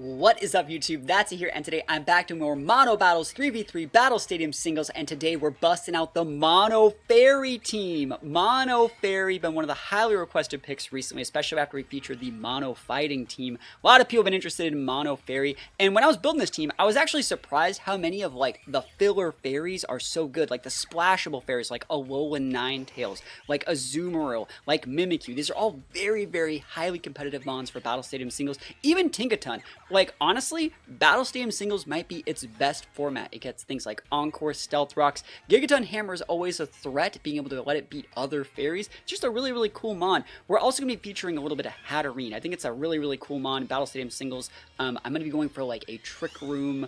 What is up, YouTube? That's it here, and today I'm back to more Mono Battles 3v3 Battle Stadium Singles, and today we're busting out the Mono Fairu Team. Mono Fairy, been one of the highly requested picks recently, especially after we featured the Mono Fighting Team. A lot of people have been interested in Mono Fairy, and when I was building this team, I was actually surprised how many of, like, the filler fairies are so good. Like, the splashable fairies, like Alolan Ninetales, like Azumarill, like Mimikyu. These are all very, very highly competitive mons for Battle Stadium Singles. Even Tinkaton. Like, honestly, Battle Stadium Singles might be its best format. It gets things like Encore, Stealth Rocks. Gigaton Hammer is always a threat, being able to let it beat other fairies. It's just a really, really cool mon. We're also going to be featuring a little bit of Hatterene. I think it's a really, really cool mon in Battle Stadium Singles. I'm going to be going for, like, a Trick Room,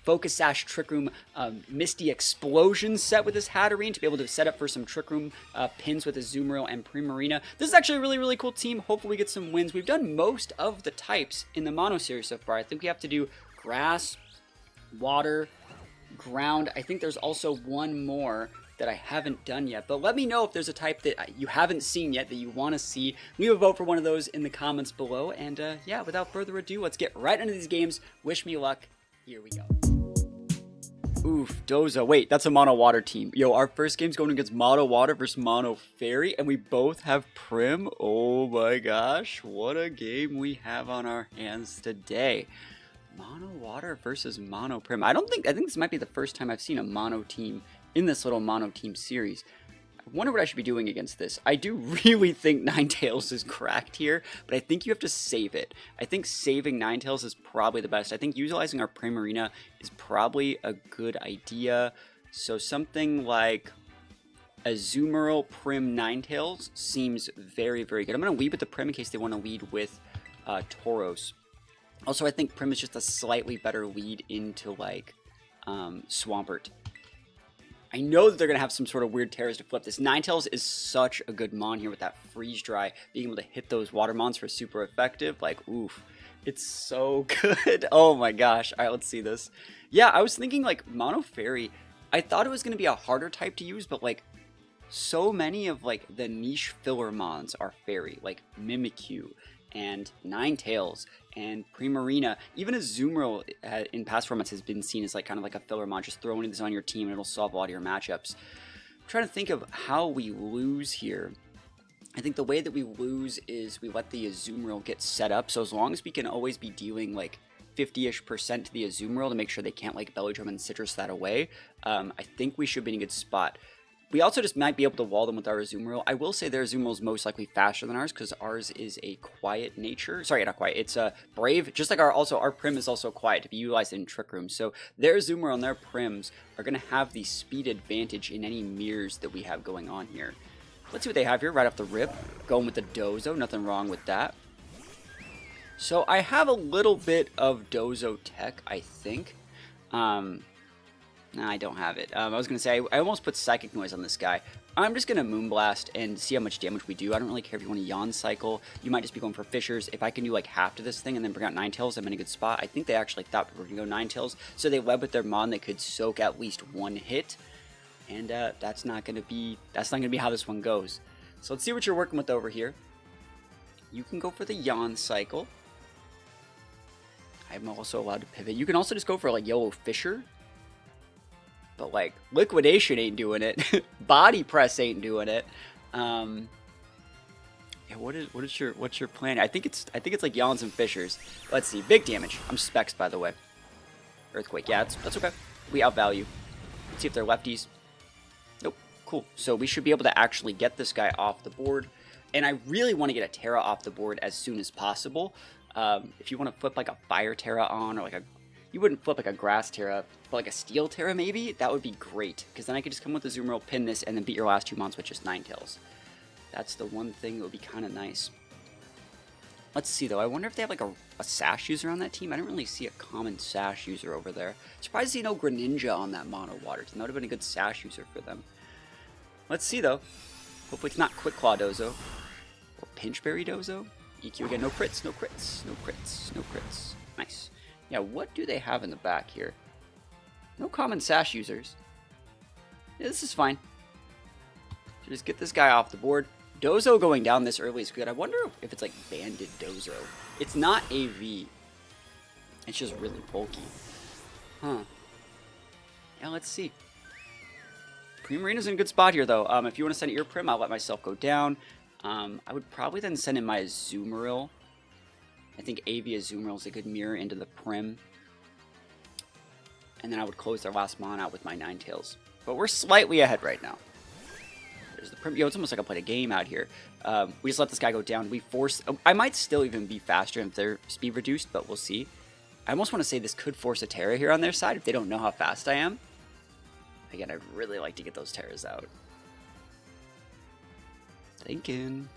Focus Sash Trick Room Misty Explosion set with this Hatterene to be able to set up for some Trick Room pins with Azumarill and Primarina. This is actually a really, really cool team. Hopefully we get some wins. We've done most of the types in the Mono series so far. I think we have to do Grass, Water, Ground. I think there's also one more that I haven't done yet, but let me know if there's a type that you haven't seen yet that you want to see. Leave a vote for one of those in the comments below, and yeah, without further ado, let's get right into these games. Wish me luck. Here we go. Oof, Doza. Wait, that's a Mono Water team. Yo, our first game's going against Mono Water versus Mono Fairy, and we both have Prim. Oh my gosh, what a game we have on our hands today. Mono Water versus Mono Prim. I think this might be the first time I've seen a Mono team in this little Mono team series. I wonder what I should be doing against this. I do really think Ninetales is cracked here, but I think you have to save it. I think saving Ninetales is probably the best. I think utilizing our Primarina is probably a good idea. So something like Azumarill, Prim, Ninetales seems very, very good. I'm going to lead with the Prim in case they want to lead with Tauros. Also, I think Prim is just a slightly better lead into, like, Swampert. I know that they're going to have some sort of weird terrors to flip this. Ninetales is such a good mon here with that Freeze Dry. Being able to hit those water mons for super effective. Like, oof. It's so good. Oh my gosh. Alright, let's see this. Yeah, I was thinking, like, Mono Fairy. I thought it was going to be a harder type to use, but, like, so many of, like, the niche filler mons are Fairy. Like, Mimikyu and Ninetales and Primarina. Even Azumarill in past formats has been seen as, like, kind of like a filler mod, just throwing this on your team and it'll solve a lot of your matchups. I'm trying to think of how we lose here. I think the way that we lose is we let the Azumarill get set up, so as long as we can always be dealing, like, 50-ish% to the Azumarill to make sure they can't, like, Belly Drum and Citrus that away, I think we should be in a good spot. We also just might be able to wall them with our Azumarill. I will say their Azumarill is most likely faster than ours because ours is a quiet nature. Sorry, not quiet. It's brave. Just like our Prim is also quiet to be utilized in Trick Room. So their Azumarill and their Prims are going to have the speed advantage in any mirrors that we have going on here. Let's see what they have here right off the rip. Going with the Dozo. Nothing wrong with that. So I have a little bit of Dozo tech, I think. Nah, I don't have it. I was going to say, I almost put Psychic Noise on this guy. I'm just going to Moonblast and see how much damage we do. I don't really care if you want to Yawn Cycle. You might just be going for Fissures. If I can do like half to this thing and then bring out Ninetales, I'm in a good spot. I think they actually thought we were going to go Ninetales, so they led with their Mon that could soak at least one hit. And that's not going to be how this one goes. So let's see what you're working with over here. You can go for the Yawn Cycle. I'm also allowed to pivot. You can also just go for like Yellow Fissure. But, like, Liquidation ain't doing it. Body Press ain't doing it. Yeah, what's your plan? I think it's like Yawns and Fissures. Let's see. Big damage. I'm Specs, by the way. Earthquake. Yeah, that's okay. We outvalue. Let's see if they're lefties. Nope. Cool. So we should be able to actually get this guy off the board. And I really want to get a Terra off the board as soon as possible. If you want to flip like a Fire Terra on, or like a... You wouldn't flip like a Grass Terra, but like a Steel Terra maybe? That would be great, because then I could just come with the Azumarill, pin this, and then beat your last two mons with just Ninetales. That's the one thing that would be kind of nice. Let's see, though. I wonder if they have like a Sash user on that team. I didn't really see a common Sash user over there. Surprised to see no Greninja on that Mono Water team. That would have been a good Sash user for them. Let's see, though. Hopefully it's not Quick Claw Dozo. Or Pinchberry Dozo. EQ again. No crits, no crits, no crits, no crits. Nice. Yeah, what do they have in the back here? No common Sash users. Yeah, this is fine. So just get this guy off the board. Dozo going down this early is good. I wonder if it's like Banded Dozo. It's not AV. It's just really bulky. Huh. Yeah, let's see. Primarina's in a good spot here, though. If you want to send your Prim, I'll let myself go down. I would probably then send in my Azumarill. I think AV Azumarill is a good mirror into the Prim. And then I would close their last mon out with my Ninetales. But we're slightly ahead right now. There's the Prim. Yo, it's almost like I played a game out here. We just let this guy go down. We force... I might still even be faster if their speed reduced, but we'll see. I almost want to say this could force a Terra here on their side if they don't know how fast I am. Again, I'd really like to get those Terras out. Thinking.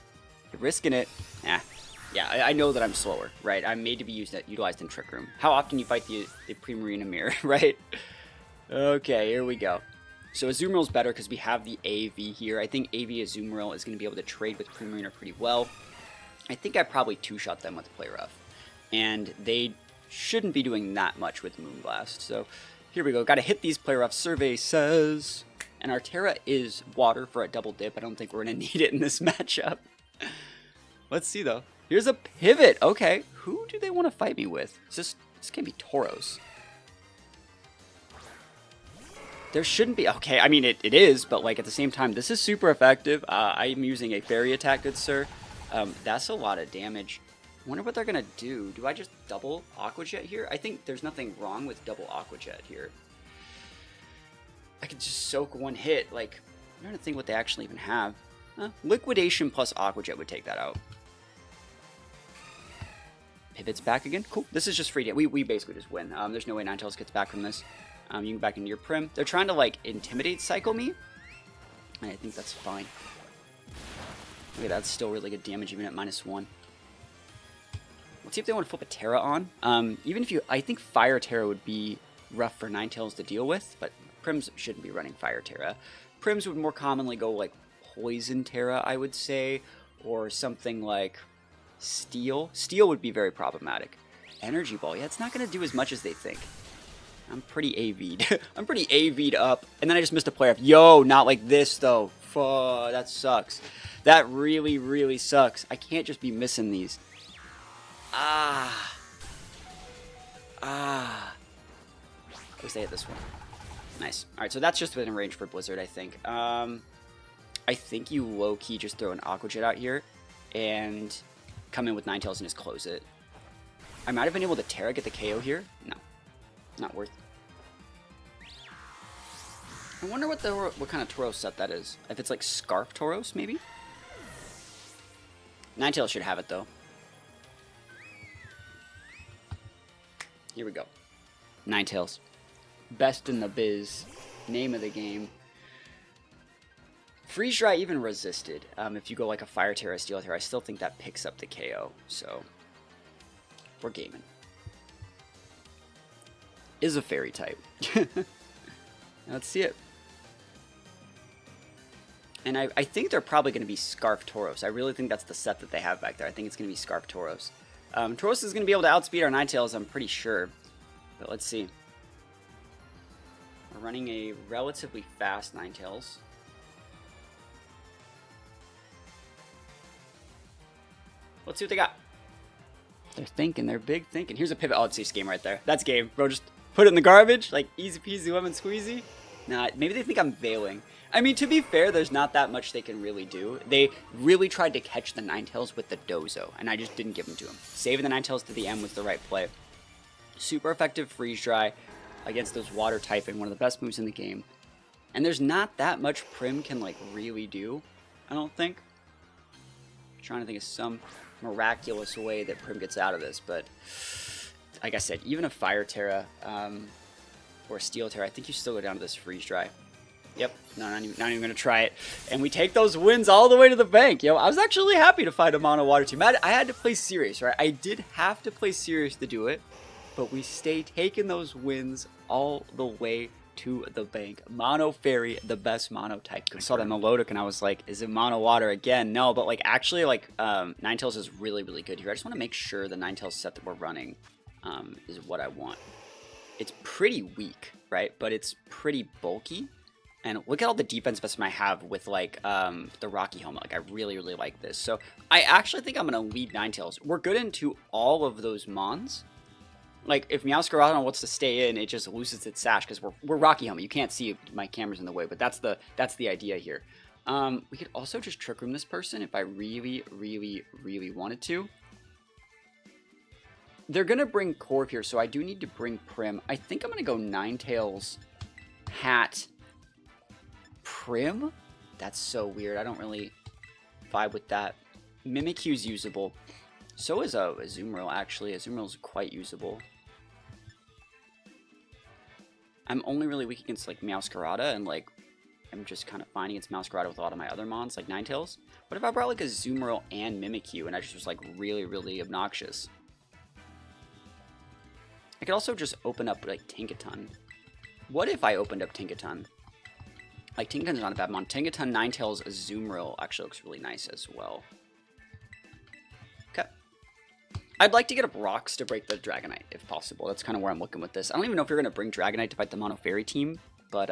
You're risking it. Nah. Yeah, I know that I'm slower, right? I'm made to be utilized in Trick Room. How often you fight the Primarina mirror, right? Okay, here we go. So Azumarill's better because we have the AV here. I think AV Azumarill is going to be able to trade with Primarina pretty well. I think I probably two-shot them with Play Rough. And they shouldn't be doing that much with Moonblast. So here we go. Got to hit these Play Rough. Survey says... And our Terra is water for a double dip. I don't think we're going to need it in this matchup. Let's see, though. Here's a pivot. Okay. Who do they want to fight me with? This can't be Tauros. There shouldn't be. Okay, I mean, it is, but like at the same time, this is super effective. I'm using a fairy attack, good sir. That's a lot of damage. I wonder what they're going to do. Do I just double Aqua Jet here? I think there's nothing wrong with double Aqua Jet here. I could just soak one hit. Like, I'm trying to think what they actually even have. Liquidation plus Aqua Jet would take that out. Pivot's back again. Cool. This is just free. We basically just win. There's no way Ninetales gets back from this. You can go back into your Prim. They're trying to, like, intimidate cycle me. And I think that's fine. Okay, that's still really good damage even at -1. Let's see if they want to flip a Terra on. Even if you... I think Fire Terra would be rough for Ninetales to deal with, but Prims shouldn't be running Fire Terra. Prims would more commonly go, like, Poison Terra, I would say, or something like Steel. Steel would be very problematic. Energy Ball, yeah, it's not going to do as much as they think. I'm pretty AV'd. I'm pretty AV'd up. And then I just missed a player up. Yo, not like this, though. Fuck, that sucks. That really, really sucks. I can't just be missing these. At least they hit this one. Nice. Alright, so that's just within range for Blizzard, I think. I think you low-key just throw an Aqua Jet out here and come in with Ninetales and just close it. I might have been able to Terra get the KO here. No. Not worth. I wonder what kind of Tauros set that is. If it's like Scarf Tauros, maybe? Ninetales should have it, though. Here we go. Ninetales. Best in the biz. Name of the game. Freeze Dry even resisted. If you go like a Fire Terra, Steel Terra, I still think that picks up the KO. So, we're gaming. Is a fairy type. Let's see it. And I think they're probably going to be Scarf Tauros. I really think that's the set that they have back there. I think it's going to be Scarf Tauros. Tauros is going to be able to outspeed our Ninetales, I'm pretty sure. But let's see. We're running a relatively fast Ninetales. Let's see what they got. They're thinking. They're big thinking. Here's a pivot. Oh, it's this game right there. That's game. Bro, just put it in the garbage. Like, easy peasy lemon squeezy. Nah, maybe they think I'm veiling. I mean, to be fair, there's not that much they can really do. They really tried to catch the Ninetales with the Dozo, and I just didn't give them to them. Saving the Ninetales to the end was the right play. Super effective Freeze Dry against those water typing, one of the best moves in the game. And there's not that much Prim can, like, really do, I don't think. I'm trying to think of some miraculous way that Prim gets out of this, but like I said, even a Fire Terra or a Steel Terra, I think you still go down to this Freeze Dry. Yep, no, not even going to try it. And we take those wins all the way to the bank. Yo, I was actually happy to fight a Mono Water Team. I had to play serious, right? I did have to play serious to do it, but we stay taking those wins all the way to the bank. Mono Fairy, the best mono type. I saw that in the Lodic and I was like, is it Mono Water again? No, but like actually like Ninetales is really, really good here. I just want to make sure the Ninetales set that we're running is what I want. It's pretty weak, right? But it's pretty bulky. And look at all the defense investment I have with like the Rocky Helmet. Like I really, really like this. So I actually think I'm going to lead Ninetales. We're good into all of those Mons. Like, if Meowscarada wants to stay in, it just loses its sash because we're Rocky Helmet. You can't see, my camera's in the way, but that's the idea here. We could also just Trick Room this person if I really, really, really wanted to. They're going to bring Corv here, so I do need to bring Prim. I think I'm going to go Ninetales, Hat, Prim? That's so weird. I don't really vibe with that. Mimikyu's usable. So is a Azumarill, actually. Azumarill's quite usable. I'm only really weak against, like, Meowscarada, and, like, I'm just kind of fine against Meowscarada with a lot of my other mons, like Ninetales. What if I brought, like, a Azumarill and Mimikyu, and I just was, like, really, really obnoxious? I could also just open up, like, Tinkaton. What if I opened up Tinkaton? Like, Tinkaton's not a bad mon. Tinkaton, Ninetales, Azumarill actually looks really nice as well. Okay. I'd like to get up rocks to break the Dragonite, if possible. That's kind of where I'm looking with this. I don't even know if you're going to bring Dragonite to fight the Mono Fairu team, but,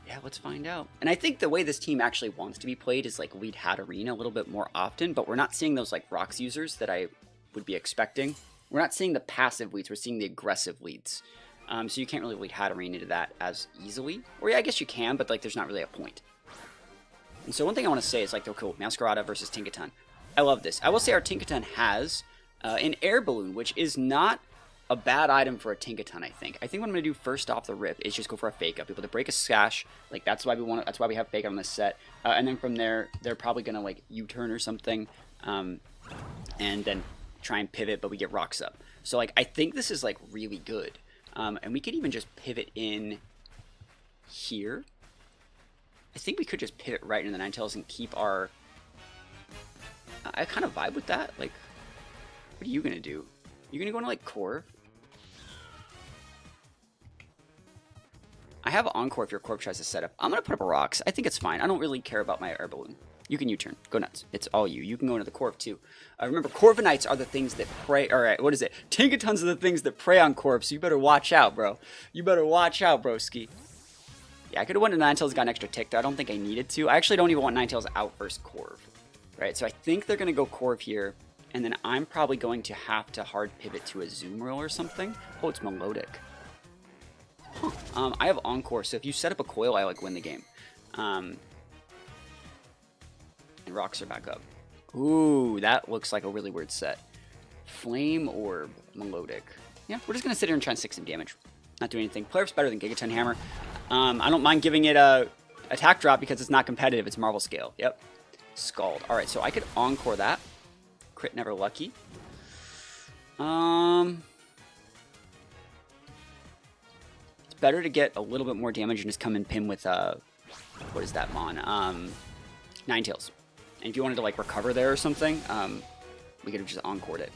yeah, let's find out. And I think the way this team actually wants to be played is, like, lead Hatterene a little bit more often, but we're not seeing those, like, rocks users that I would be expecting. We're not seeing the passive leads, we're seeing the aggressive leads. So you can't really lead Hatterene into that as easily. Or yeah, I guess you can, but, like, there's not really a point. And so one thing I want to say is, like, oh, cool, Meowscarada versus Tinkaton. I love this. I will say our Tinkaton has an air balloon, which is not a bad item for a Tinkaton, I think. I think what I'm going to do first off the rip is just go for a Fake Up. Able to break a Sash. Like, that's why we want. That's why we have Fake Up on this set. And then from there, they're probably going to, like, U-turn or something. And then try and pivot, but we get rocks up. So, like, I think this is, like, really good. And we could even just pivot in here. I think we could just pivot right into the Ninetales and keep our... I kind of vibe with that. Like, what are you going to do? You're going to go into, like, Corv? I have Encore if your Corv tries to set up. I'm going to put up rocks. I think it's fine. I don't really care about my air balloon. You can U-turn. Go nuts. It's all you. You can go into the Corv, too. Remember, Corviknights are the things that prey... Alright, what is it? Tinkatons are the things that prey on Corv, so you better watch out, bro. You better watch out, broski. Yeah, I could have went to Ninetales, got an extra tick there. I don't think I needed to. I actually don't even want Ninetales out versus Corv. Right, so I think they're going to go Corv here, and then I'm probably going to have to hard pivot to a Azumarill or something. Oh, it's Melodic. Huh. I have Encore, so if you set up a coil, I, like, win the game. And rocks are back up. Ooh, that looks like a really weird set. Flame Orb, Melodic. Yeah, we're just going to sit here and try and stick some damage. Not do anything. Player's better than Gigaton Hammer. I don't mind giving it a attack drop because it's not competitive. It's Marvel Scale. Yep. Scald. Alright, so I could Encore that. Crit Never Lucky. It's better to get a little bit more damage and just come and pin with, what is that mon? Ninetales. And if you wanted to, like, recover there or something, we could have just Encored it.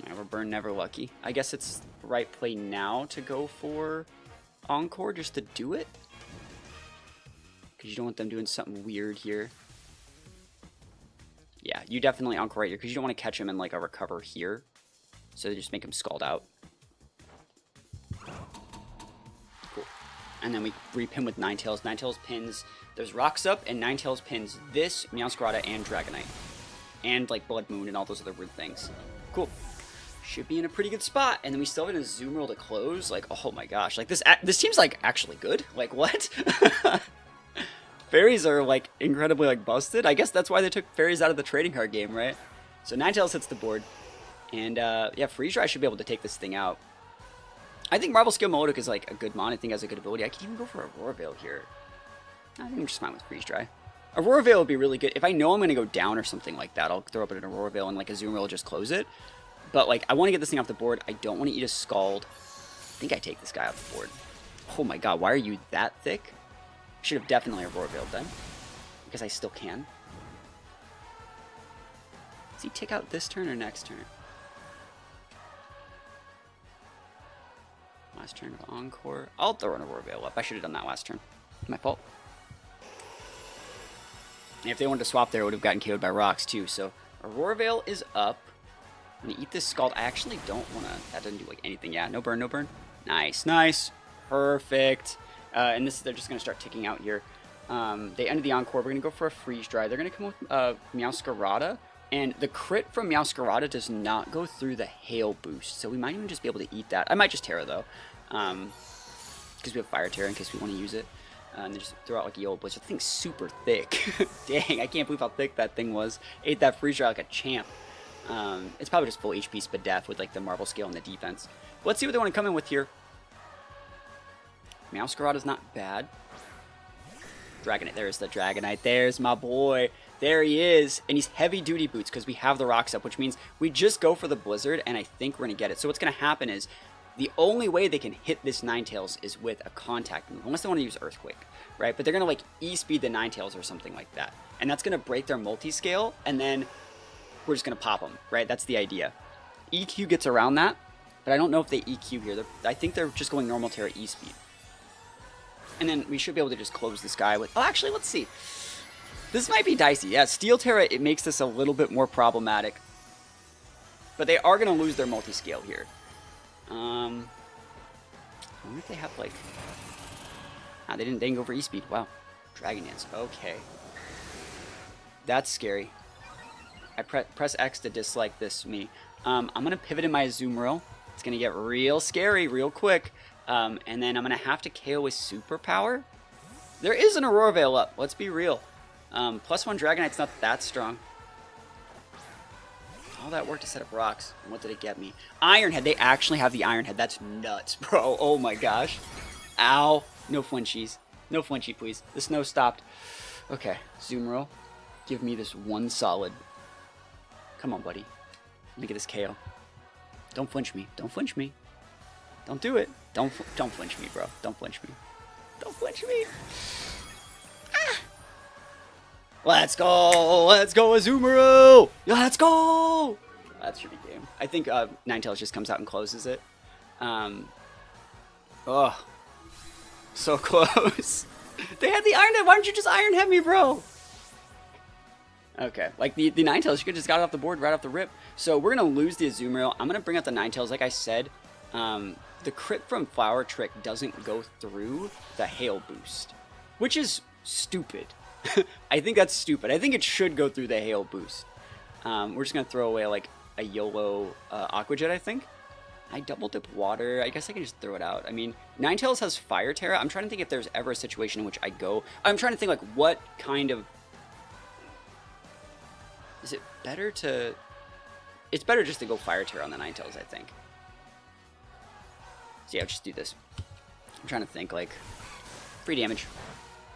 Never Burn, Never Lucky. I guess it's the right play now to go for Encore just to do it. Because you don't want them doing something weird here. Yeah, you definitely Encore right here because you don't want to catch him in, like, a recover here. So they just make him Scald out. Cool. And then we repin with Ninetales. Ninetales pins, there's rocks up, and Ninetales pins this, Meowscarada, and Dragonite. And, like, Blood Moon and all those other weird things. Cool. Should be in a pretty good spot. And then we still have an Azumarill to close. Like, oh my gosh. Like, this team's, like, actually good. Like, what? Fairies are, like, incredibly, like, busted. I guess that's why they took fairies out of the trading card game, right? So Ninetales hits the board. And, yeah, Freeze Dry should be able to take this thing out. I think Marble Skill Melodic is, like, a good mon. I think it has a good ability. I can even go for Aurora Veil here. I think I'm just fine with Freeze Dry. Aurora Veil would be really good. If I know I'm going to go down or something like that, I'll throw up an Aurora Veil and, like, a Azumarill will just close it. But, like, I want to get this thing off the board. I don't want to eat a Scald. I think I take this guy off the board. Oh my god, why are you that thick? Should have definitely Aurora Veiled then. Because I still can. Does he take out this turn or next turn? Last turn of Encore. I'll throw an Aurora Veil up. I should have done that last turn. My fault. And if they wanted to swap there, it would have gotten KO'd by rocks too. So Aurora Veil is up. I'm going to eat this Scald. I actually don't want to... That doesn't do, like, anything. Yeah, no burn, no burn. Nice, nice. Perfect. And this, they're just going to start ticking out here. They ended the Encore. We're going to go for a Freeze Dry. They're going to come with Meowscarada And the crit from Meowscarada does not go through the hail boost, so we might even just be able to eat that. I might just Terra though, because we have Fire Terra in case we want to use it. And then just throw out like a Yellow Blizzard. The thing's super thick. Dang, I can't believe how thick that thing was. Ate that freeze dry like a champ. It's probably just full HP Spadef with like the Marble Scale and the defense. But let's see what they want to come in with here. Meowscarada's not bad. Dragonite, there's the Dragonite. There's my boy. There he is. And he's heavy duty boots because we have the rocks up, which means we just go for the Blizzard, and I think we're going to get it. So what's going to happen is the only way they can hit this Ninetales is with a contact move, unless they want to use Earthquake, right? But they're going to like E-speed the Ninetales or something like that. And that's going to break their multi-scale, and then we're just going to pop them, right? That's the idea. EQ gets around that, but I don't know if they EQ here. I think they're just going normal Terra E-speed. And then we should be able to just close this guy with... Oh, actually, let's see. This might be dicey. Yeah, Steel Terra, it makes this a little bit more problematic. But they are going to lose their multi-scale here. I wonder if they have, like... Ah, they didn't go for E-speed. Wow. Dragon Dance. Okay. That's scary. I press X to dislike this me. I'm going to pivot in my Azumarill. It's going to get real scary real quick. And then I'm going to have to KO with Superpower. There is an Aurora Veil up. Let's be real. +1 Dragonite's not that strong. All that work to set up rocks. And what did it get me? Iron Head. They actually have the Iron Head. That's nuts, bro. Oh my gosh. Ow. No flinchies. No flinchy, please. The snow stopped. Okay. Azumarill. Give me this one solid. Come on, buddy. Let me get this KO. Don't flinch me. Don't flinch me. Don't do it. Don't flinch me, bro. Don't flinch me. Don't flinch me. Ah. Let's go. Let's go, Azumarill. Let's go. That should be game. I think Ninetales just comes out and closes it. Oh. So close. They had the Iron Head. Why don't you just Iron Head me, bro? Okay, like the Ninetales, you could just got it off the board right off the rip. So we're going to lose the Azumarill. I'm going to bring out the Ninetales. Like I said, the crit from Flower Trick doesn't go through the Hail Boost, which is stupid. I think that's stupid. I think it should go through the Hail Boost. We're just going to throw away like a YOLO Aqua Jet, I think. I double dip water. I guess I can just throw it out. I mean, Ninetales has Fire Terra. I'm trying to think if there's ever a situation in which I go... I'm trying to think like what kind of... Is it better to... It's better just to go Fire Terra on the Ninetales, I think. So yeah, I'll just do this. I'm trying to think, like... Free damage.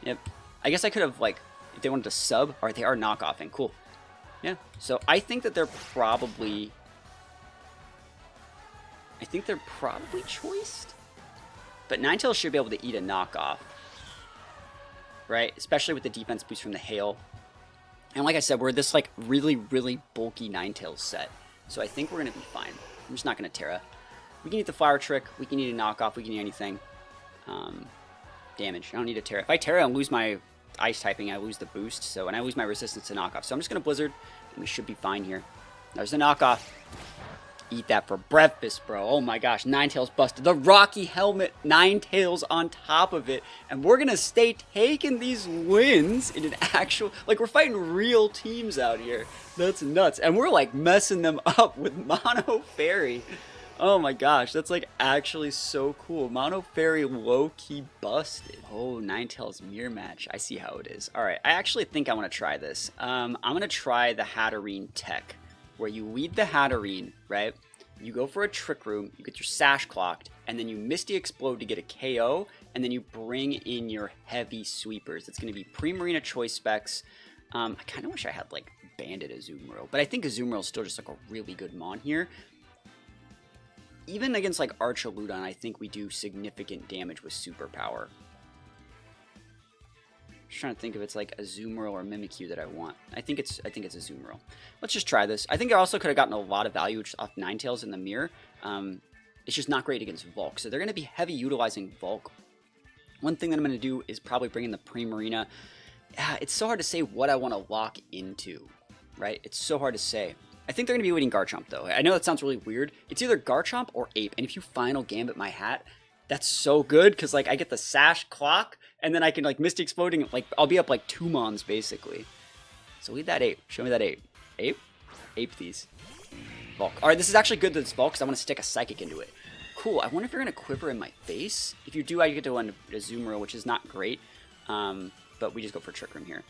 Yep. I guess I could have, like... If they wanted to sub... Or they are knockoffing. Cool. Yeah. So I think that they're probably... I think they're probably choiced. But Ninetales should be able to eat a knockoff. Right? Especially with the defense boost from the Hail. And like I said, we're this like really, really bulky Ninetales set. So I think we're going to be fine. I'm just not going to Terra. We can eat the Flower Trick. We can eat a knockoff. We can eat anything. Damage. I don't need a Terra. If I Terra and lose my Ice typing, I lose the boost. So, and I lose my resistance to knockoff. So I'm just going to Blizzard. And we should be fine here. There's the knockoff. Eat that for breakfast, bro. Oh my gosh, Ninetales busted. The Rocky Helmet, Ninetales on top of it. And we're going to stay taking these wins in an actual... Like, we're fighting real teams out here. That's nuts. And we're, like, messing them up with Mono Fairy. Oh my gosh, that's, like, actually so cool. Mono Fairy low-key busted. Oh, Ninetales mirror match. I see how it is. All right, I actually think I want to try this. I'm going to try the Hatterene tech, where you lead the Hatterene, right? You go for a Trick Room, you get your Sash clocked, and then you Misty Explode to get a KO, and then you bring in your heavy sweepers. It's going to be Pre-Marina Choice specs. I kind of wish I had, like, Bandit Azumarill, but I think Azumarill is still just, like, a really good mon here. Even against, like, Archaludon, I think we do significant damage with Superpower. Just trying to think if it's like Azumarill or Mimikyu that I want. I think it's Azumarill. Let's just try this. I think I also could have gotten a lot of value off Ninetales in the mirror. It's just not great against Volk. So they're going to be heavy utilizing Volk. One thing that I'm going to do is probably bring in the Pre-Marina. It's so hard to say what I want to lock into, right? It's so hard to say. I think they're going to be waiting Garchomp, though. I know that sounds really weird. It's either Garchomp or Ape. And if you Final Gambit my hat... That's so good, because, like, I get the Sash clock, and then I can, like, Misty Exploding, like, I'll be up, like, 2 mons, basically. So lead that Ape. Show me that Ape. Ape? ape these. Volk. Alright, this is actually good that it's Volk because I want to stick a Psychic into it. Cool. I wonder if you're going to Quiver in my face. If you do, I get to run a Azumarill, which is not great. But we just go for Trick Room here.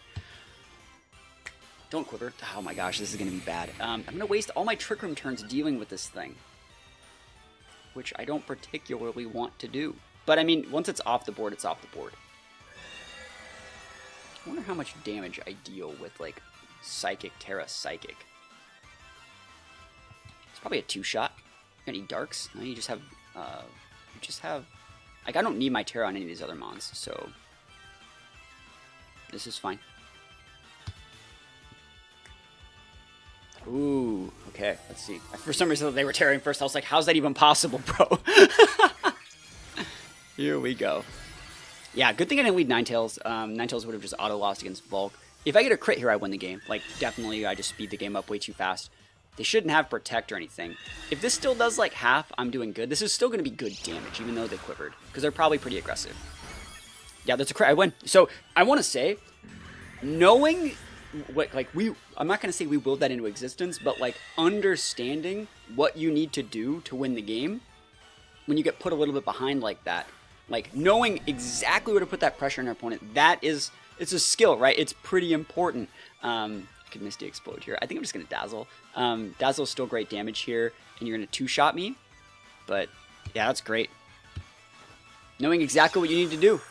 Don't Quiver. Oh my gosh, this is going to be bad. I'm going to waste all my Trick Room turns dealing with this thing. Which I don't particularly want to do. But I mean, once it's off the board, it's off the board. I wonder how much damage I deal with, like, Psychic, Terra, Psychic. It's probably a 2-shot. Got any Darks? No, you just have, like, I don't need my Terra on any of these other mons, so this is fine. Ooh, okay, let's see. For some reason, they were tearing first. I was like, how's that even possible, bro? Here we go. Yeah, good thing I didn't lead Ninetales. Ninetales would have just auto-lost against Volk. If I get a crit here, I win the game. Like, definitely, I just speed the game up way too fast. They shouldn't have Protect or anything. If this still does, like, half, I'm doing good. This is still going to be good damage, even though they quivered. Because they're probably pretty aggressive. Yeah, that's a crit. I win. So, I want to say, knowing what, like, I'm not going to say we willed that into existence, but, like, understanding what you need to do to win the game, when you get put a little bit behind like that, like, knowing exactly where to put that pressure on your opponent, it's a skill, right? It's pretty important. I could Misty Explode here. I think I'm just going to Dazzle. Dazzle's still great damage here, and you're going to 2-shot me. But, yeah, that's great. Knowing exactly what you need to do.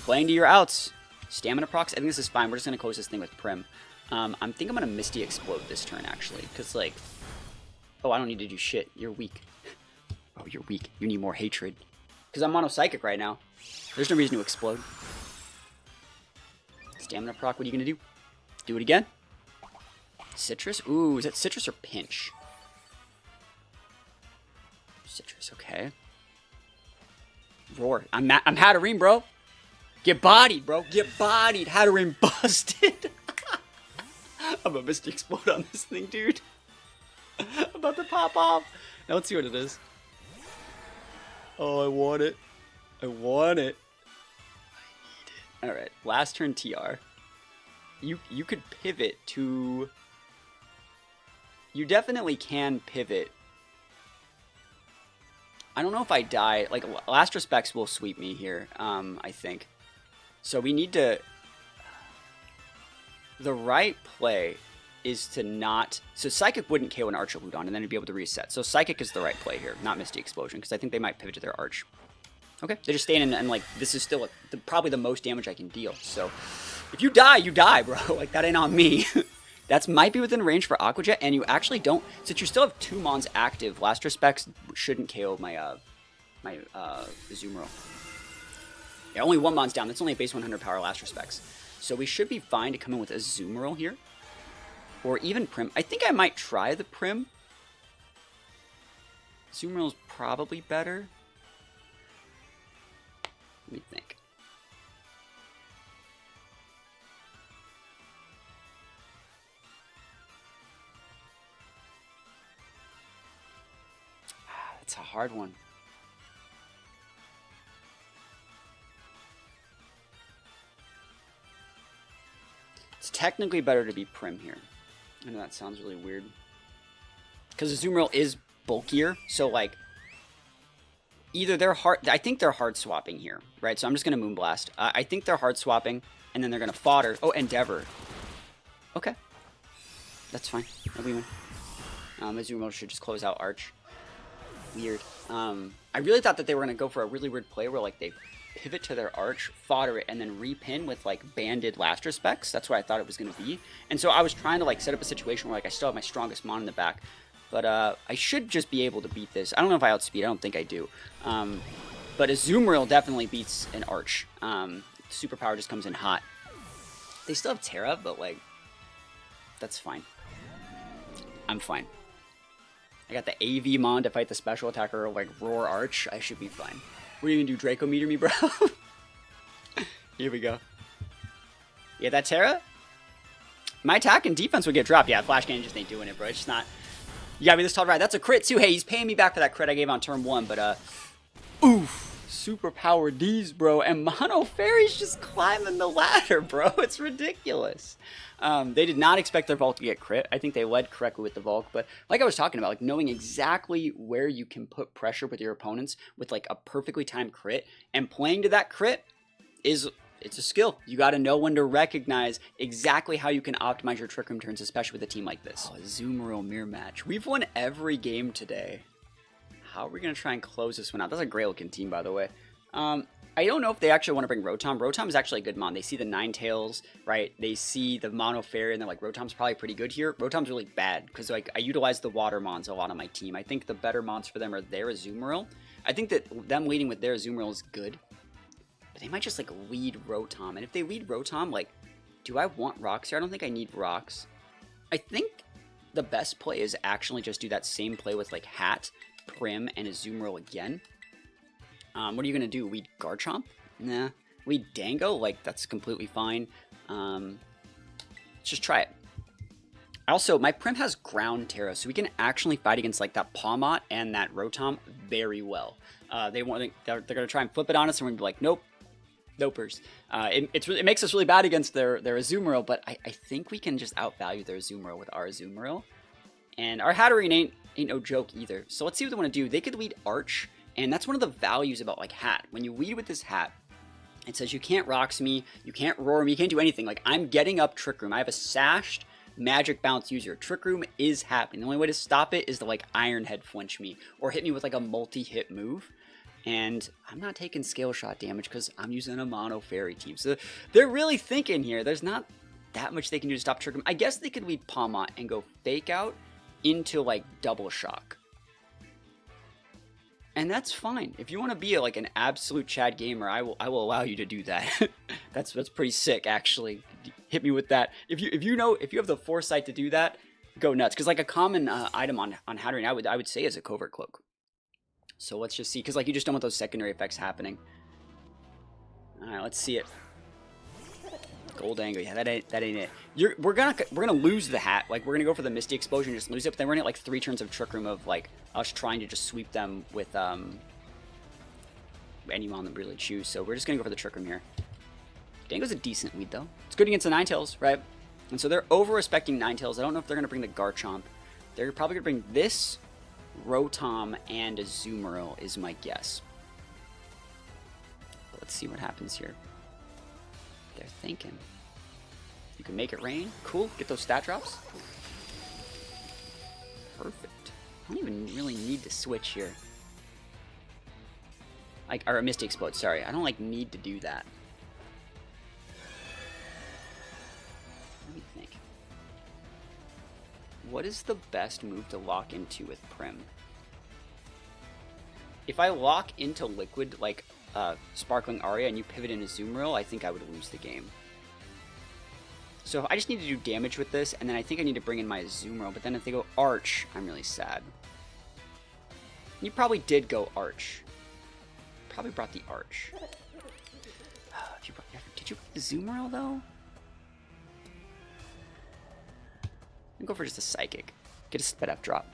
Playing to your outs. Stamina procs. I think this is fine. We're just going to close this thing with Prim. I think I'm going to Misty Explode this turn, actually. Because, like, oh, I don't need to do shit. You're weak. Oh, you're weak. You need more hatred. Because I'm Mono Psychic right now. There's no reason to explode. Stamina proc, what are you going to do? Do it again? Citrus? Ooh, is that Citrus or Pinch? Citrus, okay. Roar. I'm Hatterene, bro. Get bodied, bro. Get bodied. Hatterene busted. I'm a Misty Explode on this thing, dude. I'm about to pop off. Now let's see what it is. Oh, I want it. I want it. I need it. Alright, last turn TR. You could pivot to... You definitely can pivot. I don't know if I die. Like, Last Respects will sweep me here, I think. So we need to... The right play is to not... So Psychic wouldn't KO an Arch or Ludon, and then it'd be able to reset. So Psychic is the right play here, not Misty Explosion, because I think they might pivot to their Arch. Okay, they're just staying in, and like, this is still probably the most damage I can deal. So, if you die, bro. Like, that ain't on me. That might be within range for Aqua Jet, and you actually don't... Since you still have 2 Mons active, Last Respects shouldn't KO my Azumarill. Yeah, only 1 Mon's down. That's only a base 100 power Last Respects. So we should be fine to come in with Azumarill here. Or even Prim. I think I might try the Prim. Azumarill's probably better. Let me think. That's a hard one. It's technically better to be Prim here. I know that sounds really weird. Because Azumarill is bulkier, so like... Either they're hard... I think they're hard swapping here, right? So I'm just going to Moonblast. I think they're hard swapping, and then they're going to fodder. Oh, Endeavor. Okay. That's fine. We win. Azumarill should just close out Arch. Weird. I really thought that they were going to go for a really weird play where like they pivot to their Arch, fodder it, and then repin with like banded Last Respects. That's what I thought it was going to be. And so I was trying to like set up a situation where like I still have my strongest Mon in the back. But I should just be able to beat this. I don't know if I outspeed. I don't think I do. But Azumarill definitely beats an Arch. Superpower just comes in hot. They still have Terra, but like, that's fine. I'm fine. I got the AV Mon to fight the special attacker, like Roar Arch. I should be fine. What are you gonna do, Draco Meter me, bro? Here we go. Yeah, that Terra? My attack and defense would get dropped. Yeah, Flash Cannon just ain't doing it, bro. It's just not... You got me this tall, right? That's a crit, too. Hey, he's paying me back for that crit I gave on turn 1, but, oof. super power D's, bro, and Mono Fairy's just climbing the ladder, bro. It's ridiculous. They did not expect their Volk to get crit. I think they led correctly with the Volk, but like I was talking about, like knowing exactly where you can put pressure with your opponents with like a perfectly timed crit and playing to that crit it's a skill. You got to know when to recognize exactly how you can optimize your Trick Room turns, especially with a team like this. Oh, Azumarill mirror match. We've won every game today. How are we going to try and close this one out? That's a great looking team, by the way. I don't know if they actually want to bring Rotom. Rotom is actually a good mon. They see the Ninetales, right? They see the Mono Fairy, and they're like, Rotom's probably pretty good here. Rotom's really bad, because like I utilize the water mons a lot on my team. I think the better mons for them are their Azumarill. I think that them leading with their Azumarill is good. But they might just like lead Rotom. And if they lead Rotom, like, do I want rocks here? I don't think I need rocks. I think the best play is actually just do that same play with like Hat, Prim, and Azumarill again. What are you going to do? Lead Garchomp? Nah. Lead Dango? Like, that's completely fine. Let's just try it. Also, my Prim has Ground Terra, so we can actually fight against like that Pawmot and that Rotom very well. They're going to try and flip it on us, and we're going to be like, nope. Nopers. It makes us really bad against their Azumarill, but I think we can just outvalue their Azumarill with our Azumarill. And our Hatterene ain't no joke either. So let's see what they want to do. They could lead Arch, and that's one of the values about like Hat. When you lead with this Hat, it says you can't Rocks me, you can't Roar me, you can't do anything. Like, I'm getting up Trick Room. I have a sashed Magic Bounce user. Trick Room is happening. The only way to stop it is to like Iron Head flinch me or hit me with like a multi-hit move. And I'm not taking scale shot damage because I'm using a Mono Fairy team. So they're really thinking here. There's not that much they can do to stop Trick Room. I guess they could lead Pawmot and go Fake Out into like Double Shock. And that's fine. If you want to be like an absolute Chad gamer, I will allow you to do that. that's pretty sick, actually. Hit me with that. If you have the foresight to do that, go nuts. Because like a common item on Hatterene, I would say is a Covert Cloak. So let's just see, because like you just don't want those secondary effects happening. All right, let's see it. Gold Angle, yeah, that ain't it. We're gonna lose the Hat. Like, we're gonna go for the Misty Explosion and just lose it. But then we're gonna get like 3 turns of Trick Room of like us trying to just sweep them with any mon that we really choose. So we're just gonna go for the Trick Room here. Dango's a decent lead though. It's good against the Ninetales, right? And so they're over-respecting Ninetales. I don't know if they're gonna bring the Garchomp. They're probably gonna bring this, Rotom, and Azumarill is my guess. But let's see what happens here. They're thinking. You can make it rain. Cool. Get those stat drops. Perfect. I don't even really need to switch here. Like, or a Misty Explode, sorry. I don't like need to do that. Let me think. What is the best move to lock into with Prim? If I lock into Liquid, like Sparkling Aria, and you pivot into Azumarill, I think I would lose the game. So I just need to do damage with this, and then I think I need to bring in my Azumarill, but then if they go Arch, I'm really sad. You probably did go Arch. Probably brought the Arch. Did you bring the Azumarill, though? I'll go for just a Psychic. Get a Sped Up drop.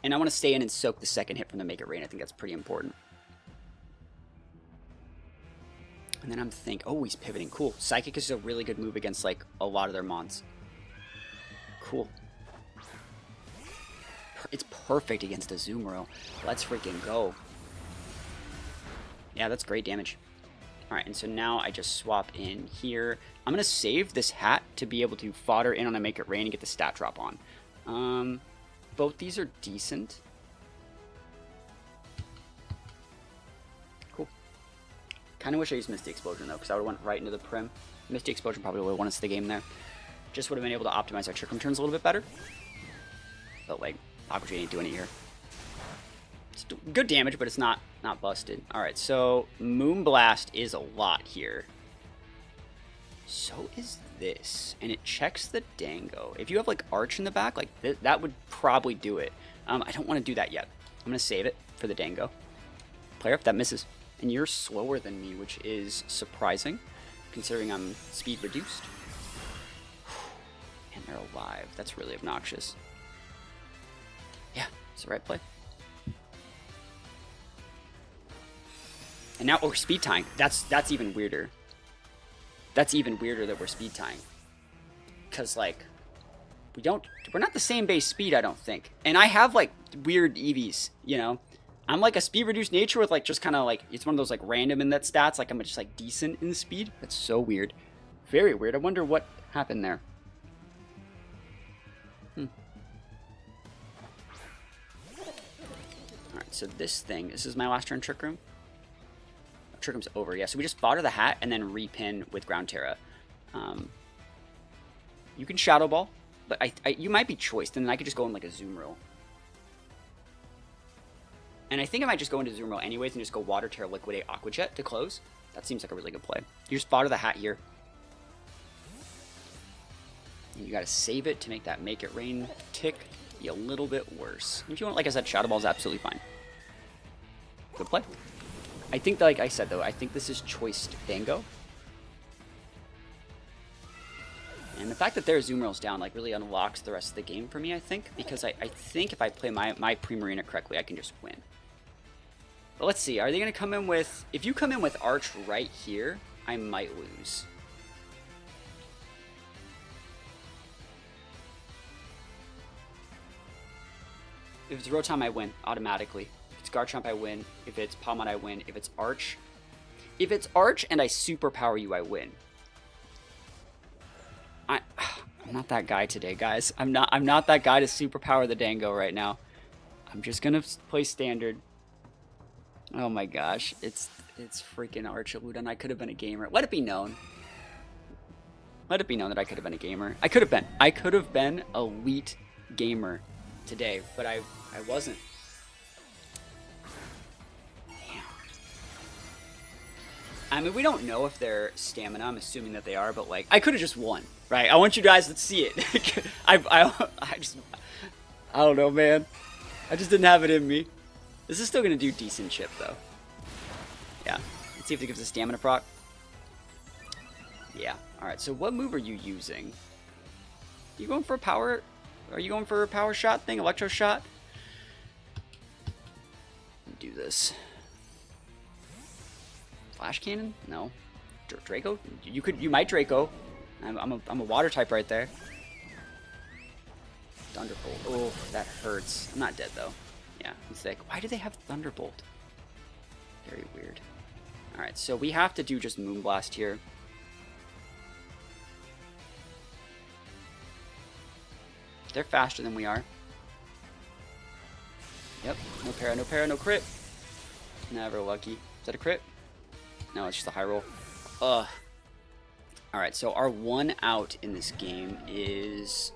And I want to stay in and soak the second hit from the Make It Rain. I think that's pretty important. And then I'm thinking, oh, he's pivoting. Cool. Psychic is a really good move against, like, a lot of their mons. Cool. It's perfect against Azumarill. Let's freaking go. Yeah, that's great damage. Alright, and so now I just swap in here. I'm going to save this Hat to be able to fodder in on a Make It Rain and get the stat drop on. Both these are decent. Cool. Kind of wish I used Misty Explosion, though, because I would have went right into the Prim. Misty Explosion probably would have won us the game there. Just would have been able to optimize our Trick Room turns a little bit better. But, like, Aqua Jade ain't doing it here. It's good damage, but it's not busted. Alright, so Moonblast is a lot here. So is this. And it checks the Dango. If you have, like, Arch in the back, like, that would probably do it. I don't want to do that yet. I'm going to save it for the Dango. Player, if that misses. And you're slower than me, which is surprising, considering I'm speed reduced. And they're alive. That's really obnoxious. Yeah, it's the right play. And now we're speed tying. That's even weirder. That's even weirder that we're speed tying. Because, like, we're not the same base speed, I don't think. And I have, like, weird EVs, you know? I'm, like, a speed reduced nature with, like, just kind of, like, it's one of those, like, random in that stats. Like, I'm just, like, decent in the speed. That's so weird. Very weird. I wonder what happened there. Alright, so this is my last turn Trick Room. Trick Room's over, yeah. So we just fodder the hat and then repin with Ground Terra. You can Shadow Ball, but you might be choiced, and then I could just go in like a Zoom Roll. And I think I might just go into Zoom Roll anyways and just go Water Terra, Liquidate, Aqua Jet to close. That seems like a really good play. You just fodder the hat here. And you gotta save it to make that Make It Rain tick be a little bit worse. If you want, like I said, Shadow Ball is absolutely fine. Good play. I think, like I said, though, I think this is choiced Dango. And the fact that their Zoom Roll's down, like, really unlocks the rest of the game for me, I think. Because I think if I play my Primarina correctly, I can just win. But let's see. Are they going to come in with... If you come in with Arch right here, I might lose. If it's Rotom, I win automatically. If it's Garchomp, I win. If it's Palmon, I win. If it's Arch... If it's Arch and I superpower you, I win. I'm not that guy today, guys. I'm not that guy to superpower the Dango right now. I'm just gonna play standard. Oh my gosh, it's freaking Archiludon. I could have been a gamer. Let it be known. Let it be known that I could have been a gamer. I could have been elite gamer today, but I wasn't. I mean, we don't know if they're stamina. I'm assuming that they are, but like, I could have just won, right? I want you guys to see it. I don't know, man. I just didn't have it in me. This is still gonna do decent chip though. Yeah. Let's see if it gives a stamina proc. Yeah. All right. So what move are you using? Are you going for a power? Are you going for a power shot thing? Electro shot? Do this. Flash Cannon? No. Draco? You might Draco. I'm a water type right there. Thunderbolt. Oh, that hurts. I'm not dead though. Yeah, he's like, why do they have Thunderbolt? Very weird. Alright, so we have to do just Moonblast here. They're faster than we are. Yep, no para, no para, no crit. Never lucky. Is that a crit? No, it's just a high roll. Ugh. Alright, so our one out in this game is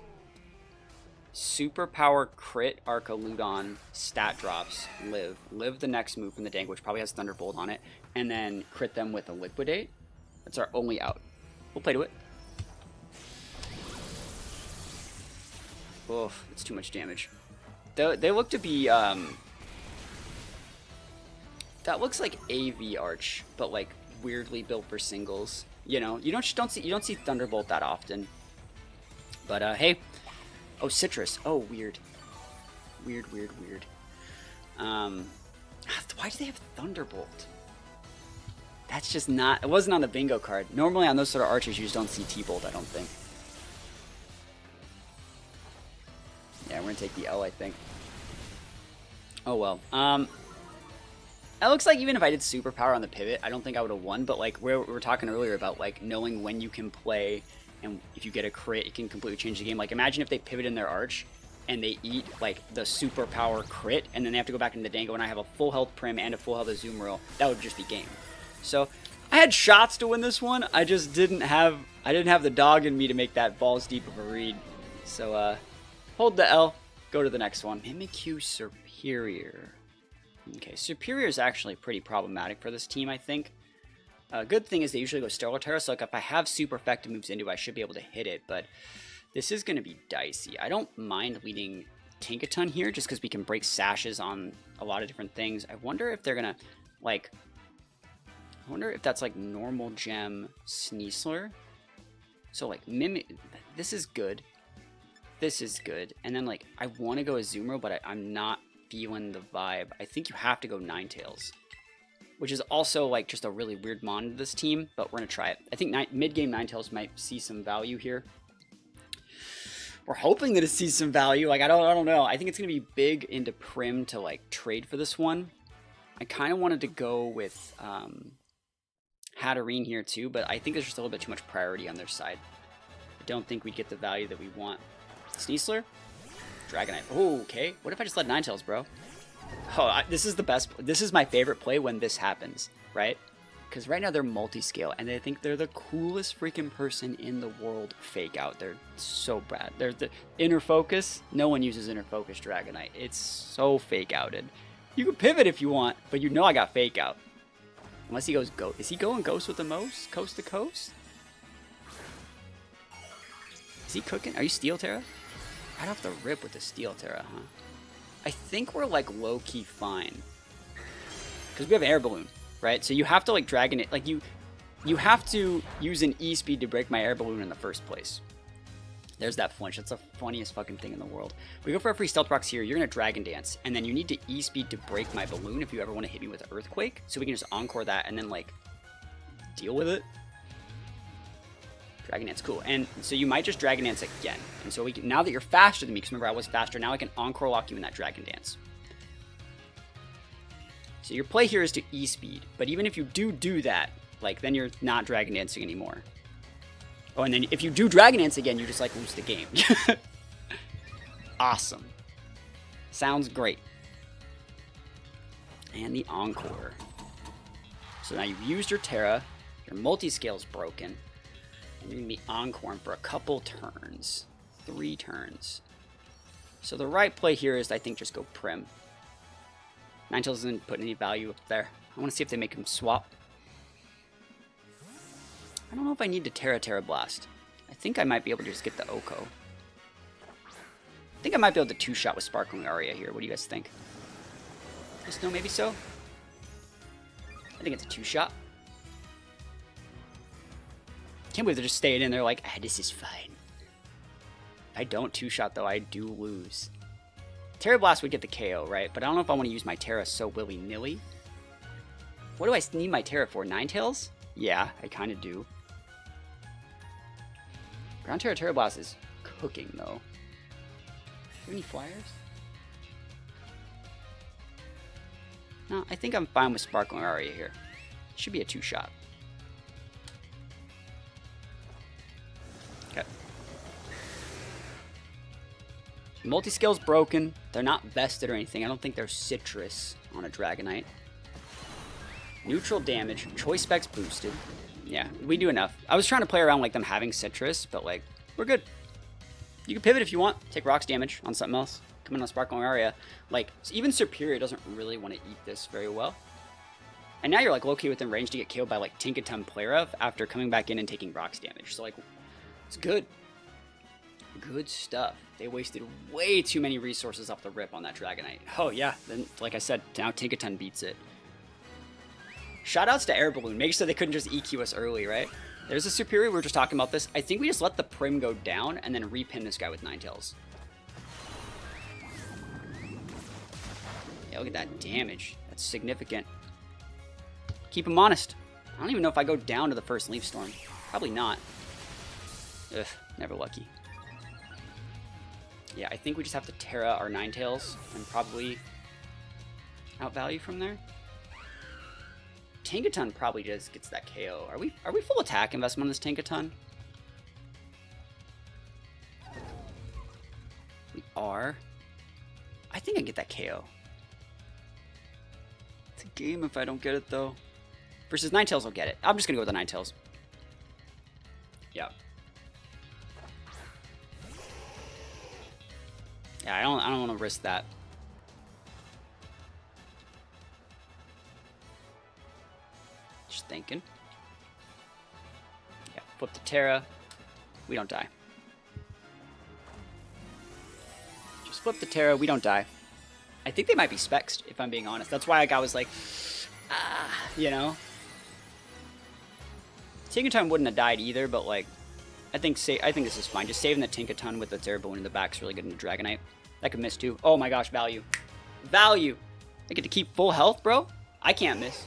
Superpower Crit Archaludon stat drops live. Live the next move from the Dango, which probably has Thunderbolt on it, and then crit them with a Liquidate. That's our only out. We'll play to it. Oof, it's too much damage. They look to be, that looks like AV Arch, but like weirdly built for singles. You know, you don't see Thunderbolt that often. But hey, oh, Citrus. Oh, weird. Weird. Why do they have Thunderbolt? That's just not. It wasn't on the bingo card. Normally on those sort of archers, you just don't see T-Bolt. I don't think. Yeah, we're gonna take the L, I think. Oh well. It looks like even if I did Superpower on the pivot, I don't think I would have won, but like we were talking earlier about like knowing when you can play, and if you get a crit, it can completely change the game. Like imagine if they pivot in their Arch, and they eat like the Superpower crit, and then they have to go back into the Dango, and I have a full health Prim and a full health Azumarill. That would just be game. So I had shots to win this one, I just didn't have the dog in me to make that balls deep of a read. So hold the L, go to the next one. Mimikyu Superior. Okay, Superior is actually pretty problematic for this team, I think. Good thing is they usually go Stellar Terra, so like if I have super effective moves into it, I should be able to hit it, but this is going to be dicey. I don't mind leading Tinkaton here, just because we can break sashes on a lot of different things. I wonder if they're going to, like, I wonder if that's like normal gem Sneasler. So like Mimic, this is good. This is good. And then like, I want to go Azumarill, but I'm not feeling the vibe. I think you have to go Ninetales. which is also like just a really weird mon to this team, but we're going to try it. I think mid-game Ninetales might see some value here. We're hoping that it sees some value. Like, I don't know. I think it's going to be big into Prim to like trade for this one. I kind of wanted to go with Hatterene here too, but I think there's just a little bit too much priority on their side. I don't think we'd get the value that we want. Sneasler? Dragonite. Oh, okay. What if I just let Ninetales, bro? Oh, this is the best. This is my favorite play when this happens, right? Because right now they're multi-scale, and they think they're the coolest freaking person in the world. Fake out. They're so bad. They're the inner focus. No one uses inner focus Dragonite. It's so fake outed. You can pivot if you want, but you know I got fake out. Unless he goes ghost. Is he going ghost with the most? Coast to coast? Is he cooking? Are you Steel Terra? Right off the rip with the Steel Terra, huh? I think we're like low-key fine. Because we have Air Balloon. Right, so you have to like Dragon it, like you have to use an E-speed to break my Air Balloon in the first place. There's that flinch. That's the funniest fucking thing in the world. We go for a free Stealth Rocks here. You're gonna Dragon Dance, and then you need to E-speed to break my balloon if you ever want to hit me with Earthquake. So we can just Encore that and then like deal with it. Dragon Dance, cool. And so you might just Dragon Dance again. And so we can, now that you're faster than me, because remember I was faster, now I can Encore lock you in that Dragon Dance. So your play here is to E-speed, but even if you do that, like then you're not Dragon Dancing anymore. Oh, and then if you do Dragon Dance again, you just like lose the game. Awesome. Sounds great. And the Encore. So now you've used your Terra, your multi-scale's broken, and you're gonna be Encoring for a couple turns. 3 turns. So the right play here is I think just go Prim. Ninetales doesn't put any value up there. I want to see if they make him swap. I don't know if I need to Terra Blast. I think I might be able to just get the Oko. I think I might be able to 2-shot with Sparkling Aria here. What do you guys think? Just no, maybe so? I think it's a 2-shot. Can't believe they're just staying in there like, ah, this is fine. If I don't 2-shot though, I do lose. Terra Blast would get the KO, right? But I don't know if I want to use my Terra so willy-nilly. What do I need my Terra for? Ninetales? Yeah, I kind of do. Ground Terra Blast is cooking, though. Do you have any flyers? No, I think I'm fine with Sparkling Aria here. Should be a 2-shot. Okay. Multi-scale's broken. They're not vested or anything. I don't think they're Citrus on a Dragonite. Neutral damage. Choice Specs boosted. Yeah, we do enough. I was trying to play around like them having Citrus, but like, we're good. You can pivot if you want. Take rocks damage on something else. Come in on Sparkling Aria. Like, even Superior doesn't really want to eat this very well. And now you're like low-key within range to get killed by like Tinkaton Player after coming back in and taking rocks damage. So like, it's good. Good stuff. They wasted way too many resources off the rip on that Dragonite. Oh yeah, then like I said, now Tinkaton beats it. Shoutouts to Air Balloon. Make sure they couldn't just EQ us early, right? There's a Superior. We were just talking about this. I think we just let the Prim go down and then repin this guy with Ninetales. Yeah, look at that damage. That's significant. Keep him honest. I don't even know if I go down to the first Leaf Storm. Probably not. Ugh, never lucky. Yeah, I think we just have to Terra our Ninetales and probably outvalue from there. Tinkaton probably just gets that KO. Are we full attack investment on this Tinkaton? We are. I think I get that KO. It's a game if I don't get it though. Versus Ninetales will get it. I'm just gonna go with the Ninetales. Yeah. Yeah, I don't want to risk that. Just thinking. Yeah, flip the Terra. We don't die. Just flip the Terra. We don't die. I think they might be specs, if I'm being honest. That's why I was like, you know. Tinkaton wouldn't have died either, but like, I think this is fine. Just saving the Tinkaton with the Air Balloon in the back is really good in the Dragonite. That could miss too. Oh my gosh, value. Value! I get to keep full health, bro? I can't miss.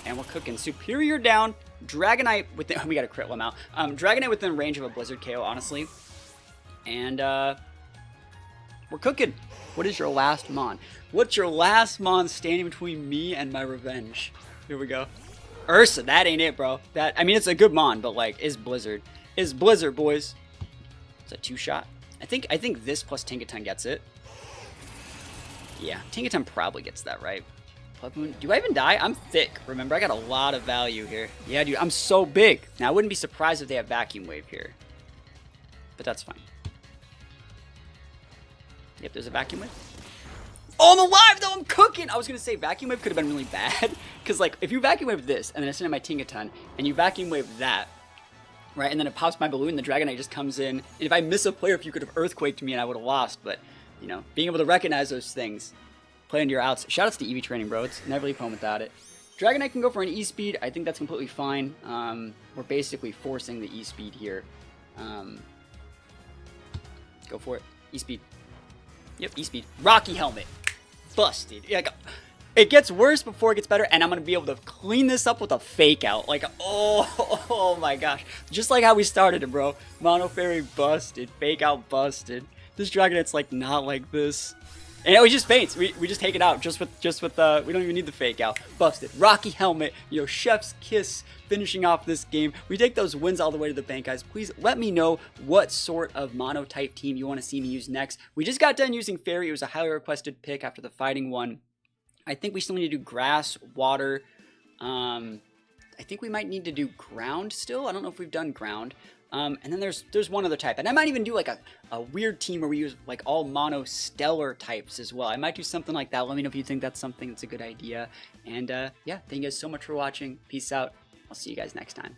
And we're cooking. Superior down. Dragonite within... we got a crit one out. Dragonite within range of a Blizzard KO, honestly. And, we're cooking. What is your last Mon? What's your last Mon standing between me and my revenge? Here we go. Ursa, that ain't it, bro. That, I mean, it's a good Mon, but, like, is Blizzard. Is Blizzard, boys. It's a 2-shot. I think this plus Tinkaton gets it. Yeah, Tinkaton probably gets that, right? Do I even die? I'm thick. Remember, I got a lot of value here. Yeah, dude, I'm so big. Now, I wouldn't be surprised if they have Vacuum Wave here. But that's fine. Yep, there's a Vacuum Wave. Oh, I'm alive, though! I'm cooking! I was going to say, Vacuum Wave could have been really bad. Because, like, if you Vacuum Wave this, and then I send in my Tinkaton, and you Vacuum Wave that, right, and then it pops my balloon, the Dragonite just comes in, and if I miss a player, if you could have Earthquaked me and I would have lost. But, you know, being able to recognize those things... Play into your outs. Shoutouts to EV training, bro. It's never leave home without it. Dragonite can go for an E-Speed. I think that's completely fine. We're basically forcing the E-Speed here. Go for it. E-Speed. Yep, E-Speed. Rocky Helmet. Busted. Like, it gets worse before it gets better, and I'm going to be able to clean this up with a Fake Out. Like, oh my gosh. Just like how we started it, bro. Mono Fairy busted. Fake Out busted. This Dragonite's, like, not like this. And it just faints. We just take it out just with we don't even need the Fake Out. Busted. Rocky Helmet, you know, Chef's Kiss finishing off this game. We take those wins all the way to the bank, guys. Please let me know what sort of mono type team you want to see me use next. We just got done using Fairy. It was a highly requested pick after the fighting one. I think we still need to do grass, water. I think we might need to do ground still. I don't know if we've done ground. And then there's one other type. And I might even do like a weird team where we use like all mono stellar types as well. I might do something like that. Let me know if you think that's something that's a good idea. And yeah, thank you guys so much for watching. Peace out. I'll see you guys next time.